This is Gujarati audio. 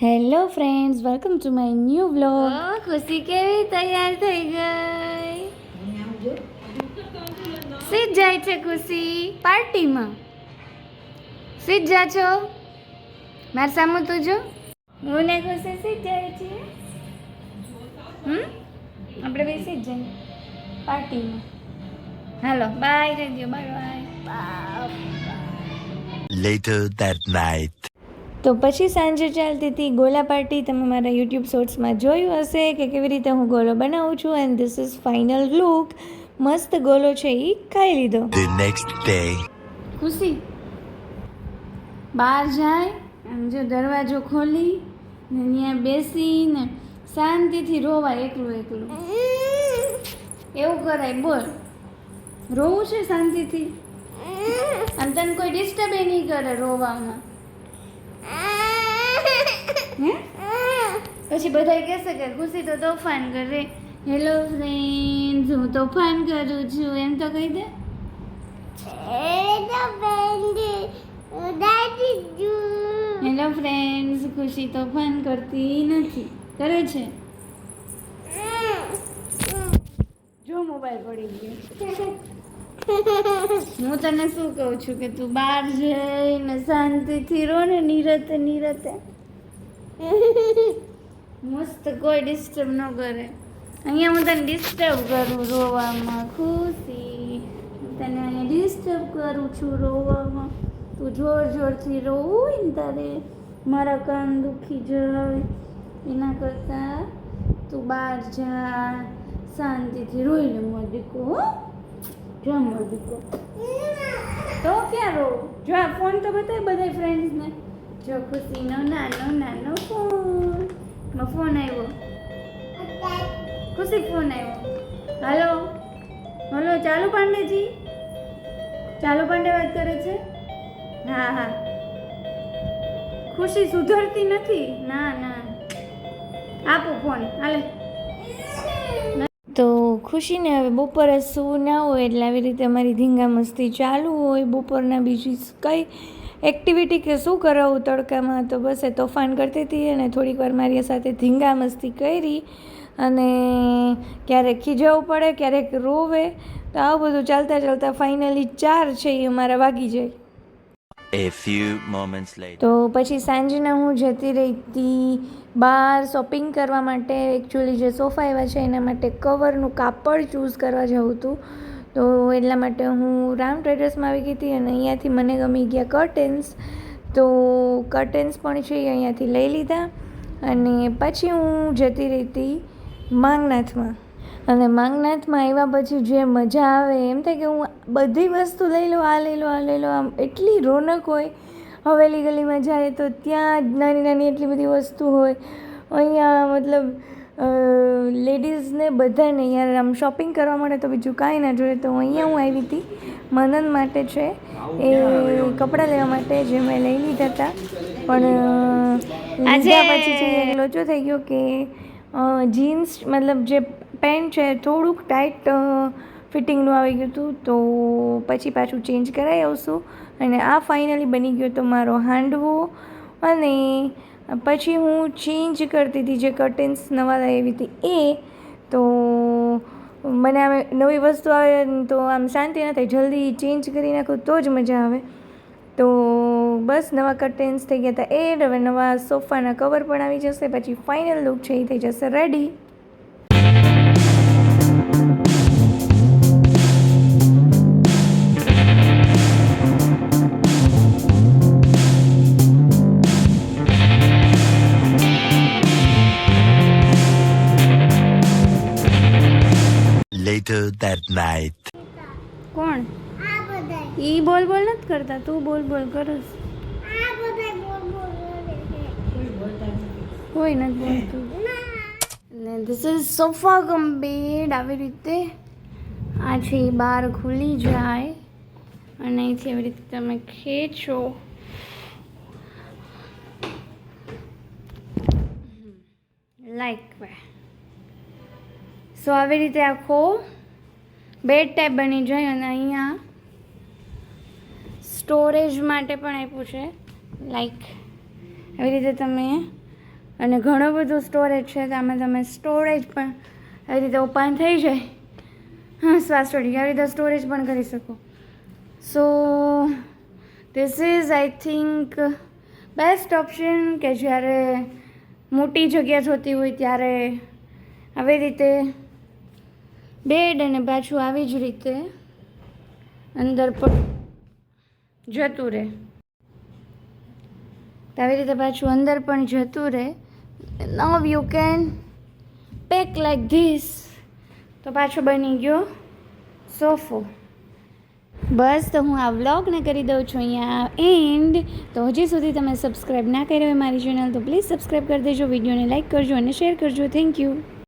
Hello friends, welcome to my new vlog. ખુશી કેવી તૈયાર થઈ ગઈ? સીધ જાય છે ખુશી પાર્ટીમાં. સીધ જા છો માર સામું તું જો. હું ને ખુશી સીધ જાય છે. આપણે બે સીધ જાય પાર્ટીમાં. હાલો બાય કહી દો. બાય. Later that night. તો પછી સાંજે ચાલતી હતી ગોલા પાર્ટી. તમે મારા યુટ્યુબ શોર્ટ્સમાં જોયું હશે કે કેવી રીતે હું ગોલો બનાવું છું. And this is final look. મસ્ત ગોલો છે એ ખાઈ લીધો. The next day. ખુશી બહાર જાય આમ જો દરવાજો ખોલી ને ત્યાં બેસીને શાંતિથી રોવાય એકલું એકલું. એવું કરાય બોલ. રોવું છે શાંતિથી. અને તને કોઈ ડિસ્ટર્બ નહીં કરે રોવામાં. પછી બધા કહેશે કે ખુશી તો તોફાન કરે. હેલો ફ્રેન્ડ્સ, હું તોફાન કરું છું એમ તો કહી દે. હેલો ફ્રેન્ડ્સ, ખુશી તોફાન કરતી નથી, કરે છે. જો મોબાઈલ પડી ગયો. હું તને શું કહું છું કે તું બહાર જઈને શાંતિથી રો ને નીરતે નીરતે. મસ્ત કોઈ ડિસ્ટર્બ ન કરે. અહીંયા હું તને ડિસ્ટર્બ કરું રોવામાં. ખુશી હું તને અહીંયા ડિસ્ટર્બ કરું છું રોવામાં. તું જોર જોરથી રોવું ને તારે મારા કાન દુખી જાય. એના કરતાં તું બહાર જા શાંતિથી રોઈ લે મારો દીકરો. જા મારો દીકરો. તો ક્યાં રો? જો આ ફોન તો બતાય બધા ફ્રેન્ડ્સને. જો ખુશીનો નાનો ફોન. ફોન આવ્યો. ખુશી ફોન આવ્યો. હલો ચાલુ પાંડેજી. ચાલુ પાંડે વાત કરે છે. હા ખુશી સુધરતી નથી. ના આપો ફોન. હાલે. તો ખુશીને હવે બપોરે સૂવું ના હોય એટલે આવી રીતે અમારી ધીંગા મસ્તી ચાલુ હોય. બપોરના બીજી કંઈ એક્ટિવિટી કે શું કરાવું તડકામાં, તો બસ એ તોફાન કરતી હતી અને થોડીક વાર મારી સાથે ધીંગા મસ્તી કરી. અને ક્યારેક ખીજાવું પડે, ક્યારેક રોવે. તો આવું બધું ચાલતા ફાઇનલી 4 છે એ અમારા વાગી જાય. A few moments later. તો પછી સાંજના હું જતી રહી હતી બહાર શોપિંગ કરવા માટે. એકચ્યુઅલી જે સોફા આવ્યા છે એના માટે કવરનું કાપડ ચૂઝ કરવા જવું હતું. તો એટલા માટે હું રામ ટ્રેડર્સમાં આવી ગઈ હતી અને અહીંયાથી મને ગમી ગયા કર્ટેન્સ. તો કર્ટેન્સ પણ છે એ અહીંયાથી લઈ લીધા. અને પછી હું જતી રહી હતી માંગનાથમાં. અને માંગનાથમાં આવ્યા પછી જે મજા આવે એમ થાય કે હું બધી વસ્તુ લઈ લો, આ લઈ લો. આમ એટલી રોનક હોય. હવેલી ગલીમાં જાય તો ત્યાં નાની એટલી બધી વસ્તુ હોય. અહીંયા મતલબ લેડીઝને બધાને યાર આમ શોપિંગ કરવા મળે તો બીજું કાંઈ ના જોઈએ. તો અહીંયા હું આવી હતી મનન માટે છે એ કપડાં લેવા માટે, જે મેં લઈ લીધા હતા. પણ લીધા પછી છે એક લોચો થઈ ગયો કે જીન્સ મતલબ જે પેન્ટ છે થોડુંક ટાઈટ ફિટિંગનું આવી ગયું હતું. તો પછી પાછું ચેન્જ કરાવી આવશું. અને આ ફાઇનલી બની ગયો તો મારો હાંડવો. અને પછી હું ચેન્જ કરતી હતી જે કર્ટેન્સ નવા લાવી હતી એ. તો મને આમ નવી વસ્તુ આવે તો આમ શાંતિ ન થાય, જલ્દી ચેન્જ કરી નાખું તો જ મજા આવે. તો બસ નવા કર્ટેન્સ થઈ ગયા હતા એડ. હવે નવા સોફાના કવર પણ આવી જશે. પછી ફાઇનલ લુક છે એ થઈ જશે રેડી. Later that night. કોણ? ઈ બોલ નથી કરતા, તું બોલ કરસ. કોઈ નથી બોલતું. ને ધીસ ઇઝ સોફા કમ્પ્લીટ. આવી રીતે આ છે એ બહાર ખુલી જાય અને અહીંથી આવી રીતે તમે ખેંચો. લાઈક સો આવી રીતે આખો બેડ ટાઈપ બની જાય. અને અહીંયા સ્ટોરેજ માટે પણ આપ્યું છે. લાઈક એવી રીતે તમે અને ઘણો બધો સ્ટોરેજ છે, તો આમાં તમે સ્ટોરેજ પણ આવી રીતે ઓપન થઈ જાય, હા શ્વાસ ચડી આવી રીતે સ્ટોરેજ પણ કરી શકો. So this is I think best option કે જ્યારે મોટી જગ્યા જોતી હોય ત્યારે આવી રીતે બેડ અને પાછું આવી જ રીતે અંદર પણ જતું રહે, તો આવી રીતે પાછું અંદર પણ જતું રહે. Now you can pack like this, તો પાછો બની ગયો સોફો. બસ, તો હું આ વ્લોગને કરી દઉં છું અહીંયા એન્ડ. તો હજી સુધી તમે સબસ્ક્રાઈબ ના કરી હોય મારી ચેનલ તો પ્લીઝ સબસ્ક્રાઈબ કરી દેજો, વિડીયોને લાઇક કરજો અને શેર કરજો. Thank you.